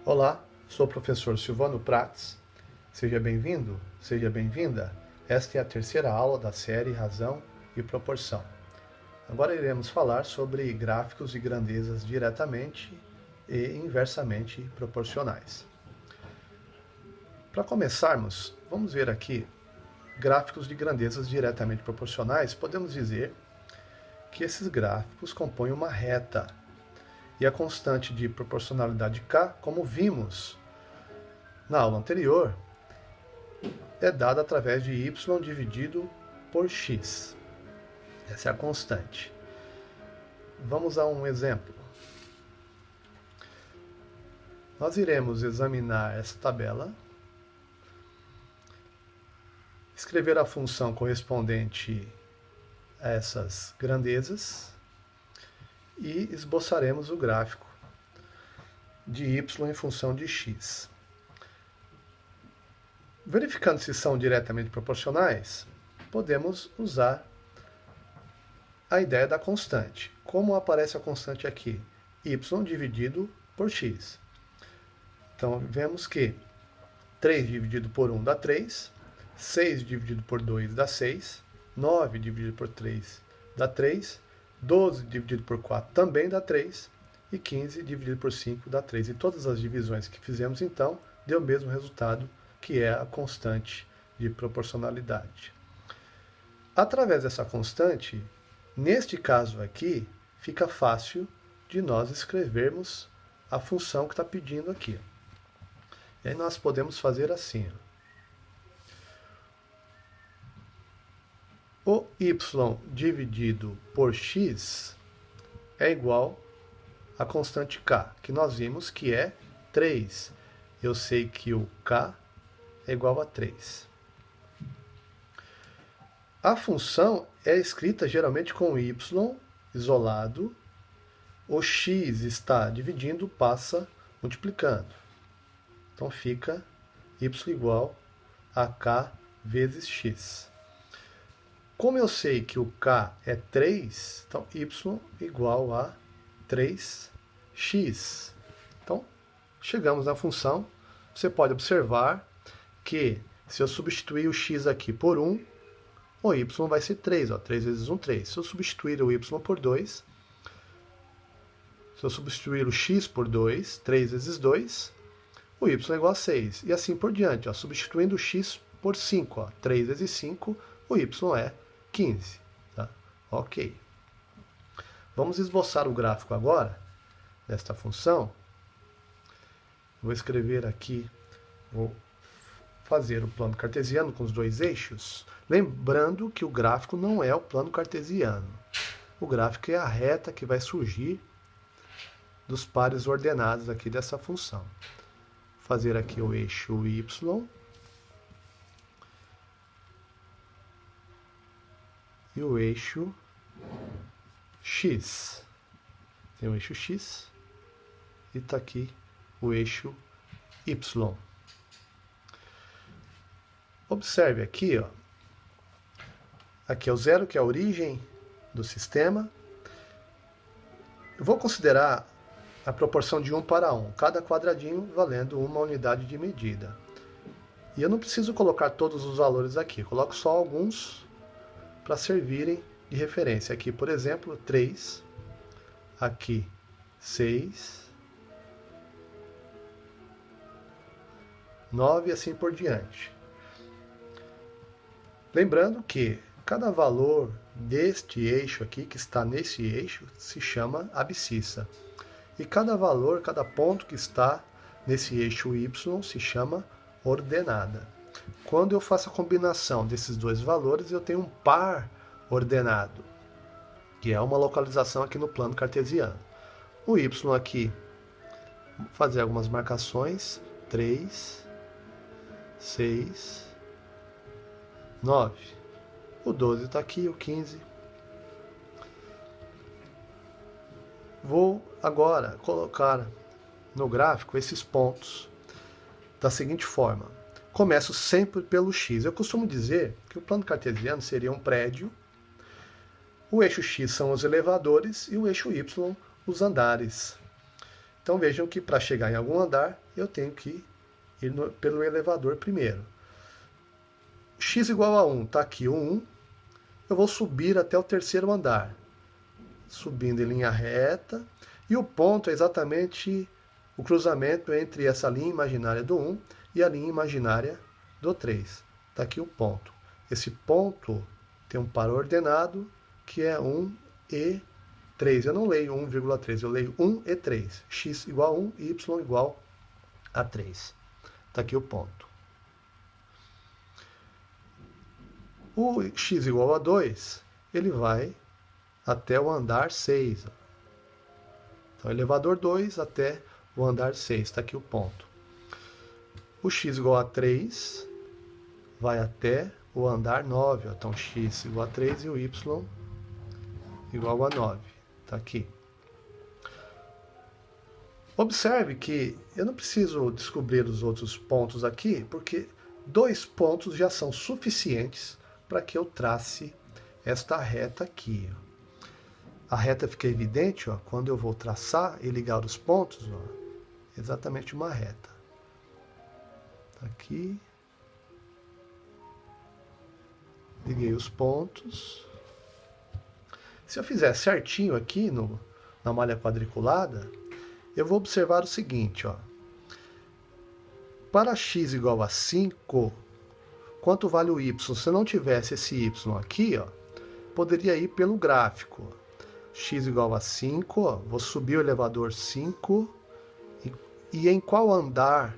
Olá, sou o professor Silvano Prats. Seja bem-vindo, seja bem-vinda. Esta é a terceira aula da série Razão e Proporção. Agora iremos falar sobre gráficos de grandezas diretamente e inversamente proporcionais. Para começarmos, vamos ver aqui gráficos de grandezas diretamente proporcionais. Podemos dizer que esses gráficos compõem uma reta. E a constante de proporcionalidade k, como vimos na aula anterior, é dada através de y dividido por x. Essa é a constante. Vamos a um exemplo. Nós iremos examinar essa tabela, escrever a função correspondente a essas grandezas e esboçaremos o gráfico de y em função de x. Verificando se são diretamente proporcionais, podemos usar a ideia da constante. Como aparece a constante aqui? Y dividido por x. Então, vemos que 3 dividido por 1 dá 3, 6 dividido por 2 dá 6, 9 dividido por 3 dá 3, 12 dividido por 4 também dá 3, e 15 dividido por 5 dá 3. E todas as divisões que fizemos, então, deu o mesmo resultado, que é a constante de proporcionalidade. Através dessa constante, neste caso aqui, fica fácil de nós escrevermos a função que está pedindo aqui. E aí nós podemos fazer assim. O y dividido por x é igual à constante k, que nós vimos que é 3. Eu sei que o k é igual a 3. A função é escrita geralmente com y isolado. O x está dividindo, passa multiplicando. Então fica y igual a k vezes x. Como eu sei que o k é 3, então y igual a 3x. Então, chegamos na função. Você pode observar que se eu substituir o x aqui por 1, o y vai ser 3. 3 vezes 1, 3. Se eu substituir o y por 2, se eu substituir o x por 2, 3 vezes 2, o y é igual a 6. E assim por diante. Substituindo o x por 5. 3 vezes 5, o y é 15. Tá? Ok. Vamos esboçar o gráfico agora, desta função. Vou escrever aqui, vou fazer o plano cartesiano com os dois eixos. Lembrando que o gráfico não é o plano cartesiano. O gráfico é a reta que vai surgir dos pares ordenados aqui dessa função. Vou fazer aqui o eixo y. E o eixo x. Tem o eixo x e está aqui o eixo y. Observe aqui, ó. Aqui é o zero, que é a origem do sistema. Eu vou considerar a proporção de 1 para 1, cada quadradinho valendo uma unidade de medida. E eu não preciso colocar todos os valores aqui, eu coloco só alguns para servirem de referência. Aqui, por exemplo, 3, aqui 6, 9 e assim por diante. Lembrando que cada valor deste eixo aqui, que está nesse eixo, se chama abscissa. E cada valor, cada ponto que está nesse eixo y se chama ordenada. Quando eu faço a combinação desses dois valores, eu tenho um par ordenado, que é uma localização aqui no plano cartesiano. O y aqui, vou fazer algumas marcações, 3, 6, 9. O 12 está aqui, o 15. Vou agora colocar no gráfico esses pontos da seguinte forma. Começo sempre pelo x. Eu costumo dizer que o plano cartesiano seria um prédio, o eixo x são os elevadores e o eixo y os andares. Então vejam que para chegar em algum andar, eu tenho que ir pelo elevador primeiro. X igual a 1, está aqui o 1. Eu vou subir até o terceiro andar, subindo em linha reta. E o ponto é exatamente o cruzamento entre essa linha imaginária do 1 e a linha imaginária do 3. Está aqui o ponto. Esse ponto tem um par ordenado que é 1 e 3. Eu não leio 1,3, eu leio 1 e 3. X igual a 1 e y igual a 3. Está aqui o ponto. O x igual a 2, ele vai até o andar 6. Então, elevador 2 até o andar 6. Está aqui o ponto. O x igual a 3 vai até o andar 9. Então, x igual a 3 e o y igual a 9. Está aqui. Observe que eu não preciso descobrir os outros pontos aqui, porque 2 pontos já são suficientes para que eu trace esta reta aqui. A reta fica evidente, ó, quando eu vou traçar e ligar os pontos, ó, exatamente uma reta. Aqui. Liguei os pontos. Se eu fizer certinho aqui na malha quadriculada, eu vou observar o seguinte, ó. Para x igual a 5, quanto vale o y? Se eu não tivesse esse y aqui, ó, poderia ir pelo gráfico. X igual a 5, ó, vou subir o elevador 5, e em qual andar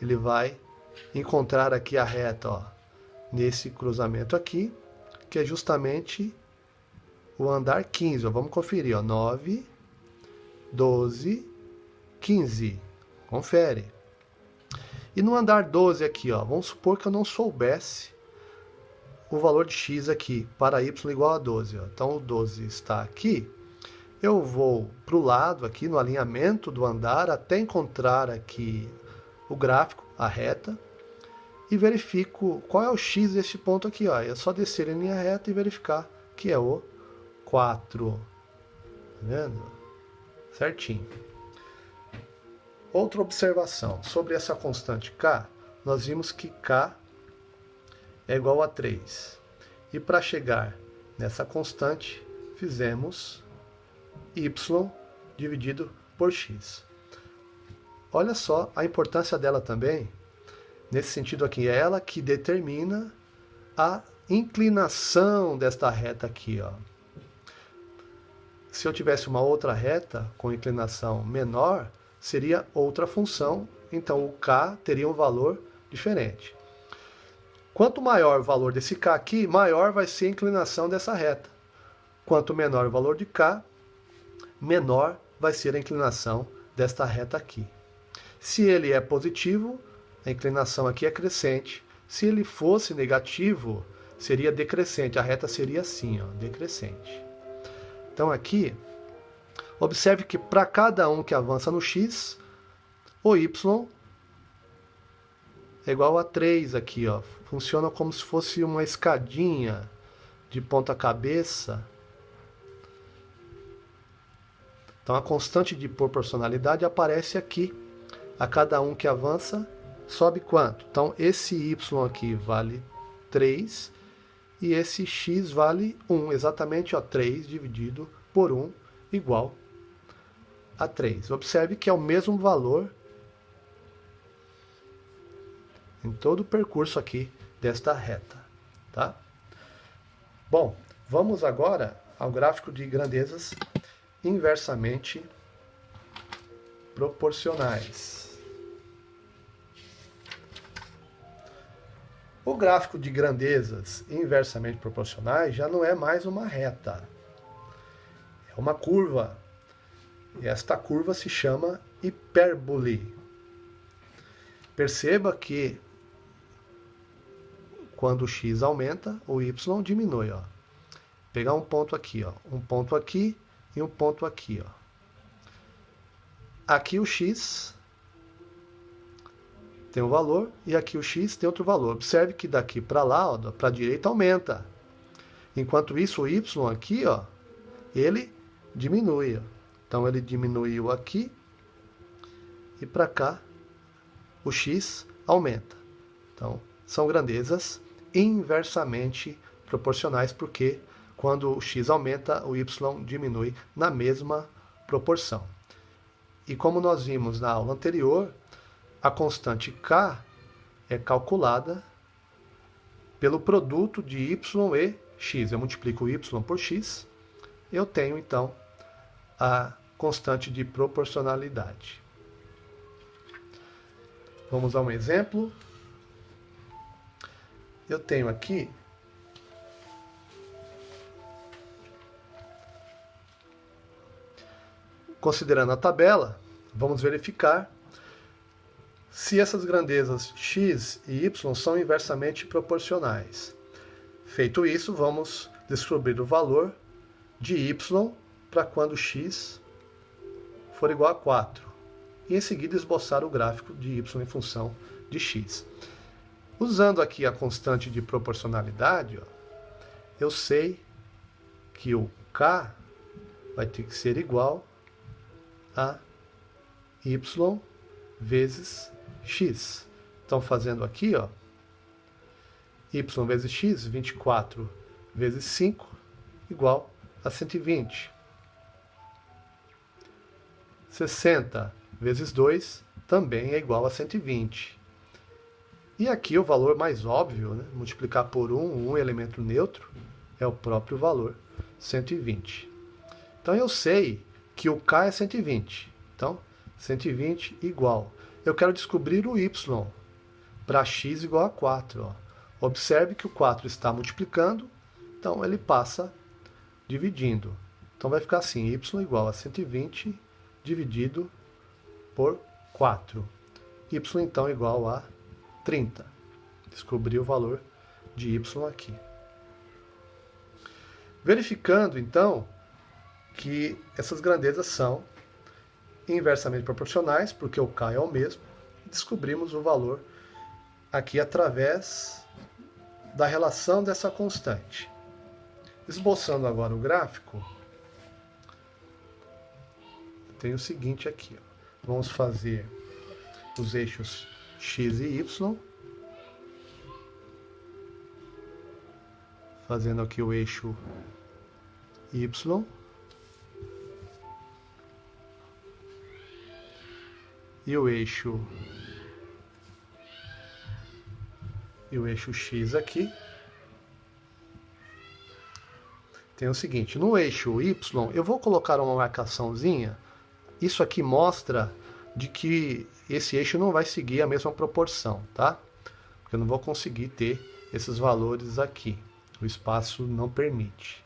ele vai encontrar aqui a reta? Ó, nesse cruzamento aqui, que é justamente o andar 15. Ó, vamos conferir, ó, 9, 12, 15. Confere. E no andar 12 aqui, ó, vamos supor que eu não soubesse o valor de x aqui para y igual a 12. Ó. Então o 12 está aqui. Eu vou para o lado aqui no alinhamento do andar até encontrar aqui o gráfico, a reta, e verifico qual é o x deste ponto aqui. Ó. É só descer em linha reta e verificar que é o 4. Tá vendo? Certinho. Outra observação, sobre essa constante k, nós vimos que k é igual a 3. E para chegar nessa constante, fizemos y dividido por x. Olha só a importância dela também, nesse sentido aqui, é ela que determina a inclinação desta reta aqui, ó. Se eu tivesse uma outra reta com inclinação menor, seria outra função, então o k teria um valor diferente. Quanto maior o valor desse k aqui, maior vai ser a inclinação dessa reta. Quanto menor o valor de k, menor vai ser a inclinação desta reta aqui. Se ele é positivo, a inclinação aqui é crescente. Se ele fosse negativo, seria decrescente. A reta seria assim, ó, decrescente. Então aqui, observe que para cada um que avança no x, o y é igual a 3 aqui, ó. Funciona como se fosse uma escadinha de ponta cabeça. Então a constante de proporcionalidade aparece aqui. A cada um que avança, sobe quanto? Então esse y aqui vale 3 e esse x vale 1. Exatamente, ó, 3 dividido por 1 igual a 3. Observe que é o mesmo valor em todo o percurso aqui desta reta. Tá? Bom, vamos agora ao gráfico de grandezas inversamente proporcionais. O gráfico de grandezas inversamente proporcionais já não é mais uma reta, é uma curva. E esta curva se chama hipérbole. Perceba que quando o x aumenta, o y diminui. Ó. Pegar um ponto aqui, ó, um ponto aqui e um ponto aqui. Ó. Aqui o x tem um valor e aqui o x tem outro valor. Observe que daqui para lá, para a direita, aumenta. Enquanto isso, o y aqui, ó, ele diminui. Ó. Então, ele diminuiu aqui e para cá o x aumenta. Então, são grandezas inversamente proporcionais, porque quando o x aumenta, o y diminui na mesma proporção. E como nós vimos na aula anterior, a constante k é calculada pelo produto de y e x. Eu multiplico y por x, eu tenho então a constante de proporcionalidade. Vamos a um exemplo. Eu tenho aqui considerando a tabela, vamos verificar se essas grandezas x e y são inversamente proporcionais. Feito isso, vamos descobrir o valor de y para quando x for igual a 4. E em seguida esboçar o gráfico de y em função de x. Usando aqui a constante de proporcionalidade, eu sei que o k vai ter que ser igual a y vezes x. Então, fazendo aqui, y vezes x, 24 vezes 5, igual a 120. 60 vezes 2 também é igual a 120. E aqui o valor mais óbvio, né? Multiplicar por 1 elemento neutro, é o próprio valor, 120. Então eu sei que o k é 120. Então, 120 igual. Eu quero descobrir o y para x igual a 4. Observe que o 4 está multiplicando, então ele passa dividindo. Então vai ficar assim, y igual a 120 dividido por 4. Y então igual a 30. Descobri o valor de y aqui. Verificando então que essas grandezas são inversamente proporcionais, porque o k é o mesmo, descobrimos o valor aqui através da relação dessa constante. Esboçando agora o gráfico, tem o seguinte aqui. Vamos fazer os eixos x e y. Fazendo aqui o eixo y. E o eixo x aqui. Tem o seguinte, no eixo y, eu vou colocar uma marcaçãozinha. Isso aqui mostra de que esse eixo não vai seguir a mesma proporção, tá? Porque eu não vou conseguir ter esses valores aqui. O espaço não permite.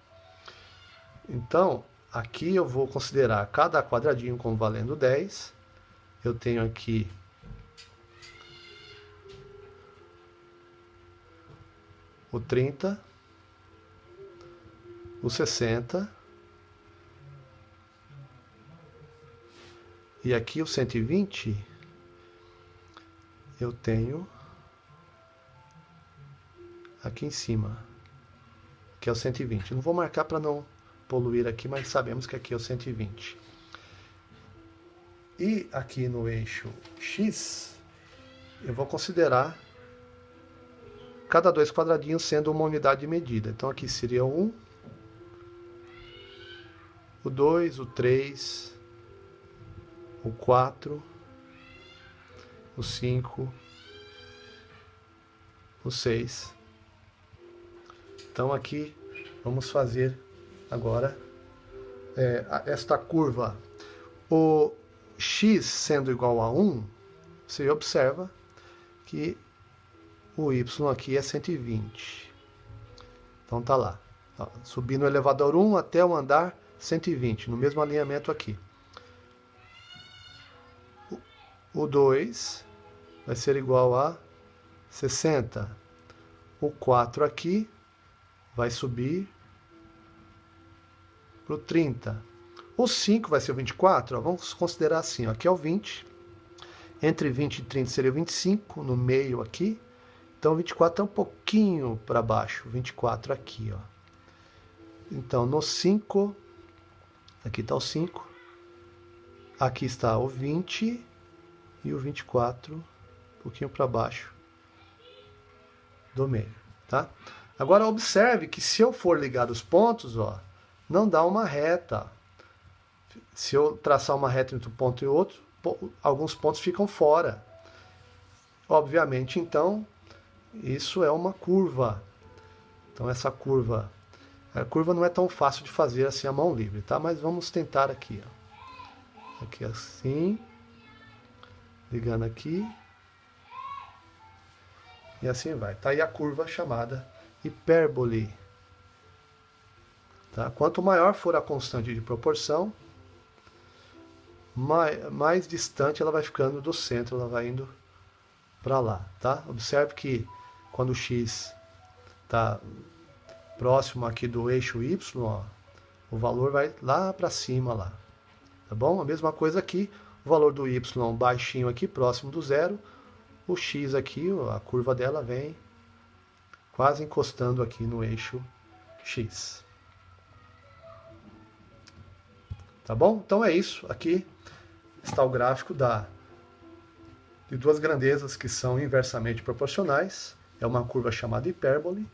Então, aqui eu vou considerar cada quadradinho como valendo 10. Eu tenho aqui o 30, o 60 e aqui o 120 eu tenho aqui em cima, que é o 120. Não vou marcar para não poluir aqui, mas sabemos que aqui é o 120. E aqui no eixo x, eu vou considerar cada dois quadradinhos sendo uma unidade de medida. Então aqui seria o 1, o 2, o 3, o 4, o 5, o 6. Então aqui vamos fazer agora esta curva. O x sendo igual a 1, você observa que o y aqui é 120. Então tá lá. Subindo o elevador 1 até o andar 120, no mesmo alinhamento aqui. O 2 vai ser igual a 60. O 4 aqui vai subir para o 30. O 5 vai ser o 24, vamos considerar assim, aqui é o 20, entre 20 e 30 seria o 25, no meio aqui, então o 24 é um pouquinho para baixo, o 24 aqui, Então no 5, aqui está o 5, aqui está o 20, e o 24 um pouquinho para baixo do meio, tá? Agora observe que se eu for ligar os pontos, ó, não dá uma reta. Se eu traçar uma reta entre um ponto e outro, alguns pontos ficam fora. Obviamente, então, isso é uma curva. Então essa curva, a curva não é tão fácil de fazer assim a mão livre, tá? Mas vamos tentar aqui, ó. Aqui assim, ligando aqui, e assim vai. Tá aí a curva chamada hipérbole. Tá? Quanto maior for a constante de proporção, mais distante ela vai ficando do centro, ela vai indo para lá. Tá? Observe que quando o x está próximo aqui do eixo y, ó, o valor vai lá para cima lá. Tá bom? A mesma coisa aqui, o valor do y baixinho aqui, próximo do zero, o x aqui, a curva dela vem quase encostando aqui no eixo x. Tá bom? Então é isso. Aqui está o gráfico de duas grandezas que são inversamente proporcionais. É uma curva chamada hipérbole.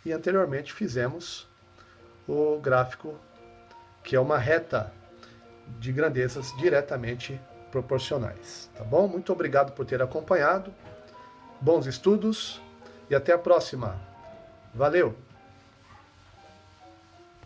E anteriormente fizemos o gráfico que é uma reta de grandezas diretamente proporcionais. Tá bom? Muito obrigado por ter acompanhado. Bons estudos e até a próxima. Valeu!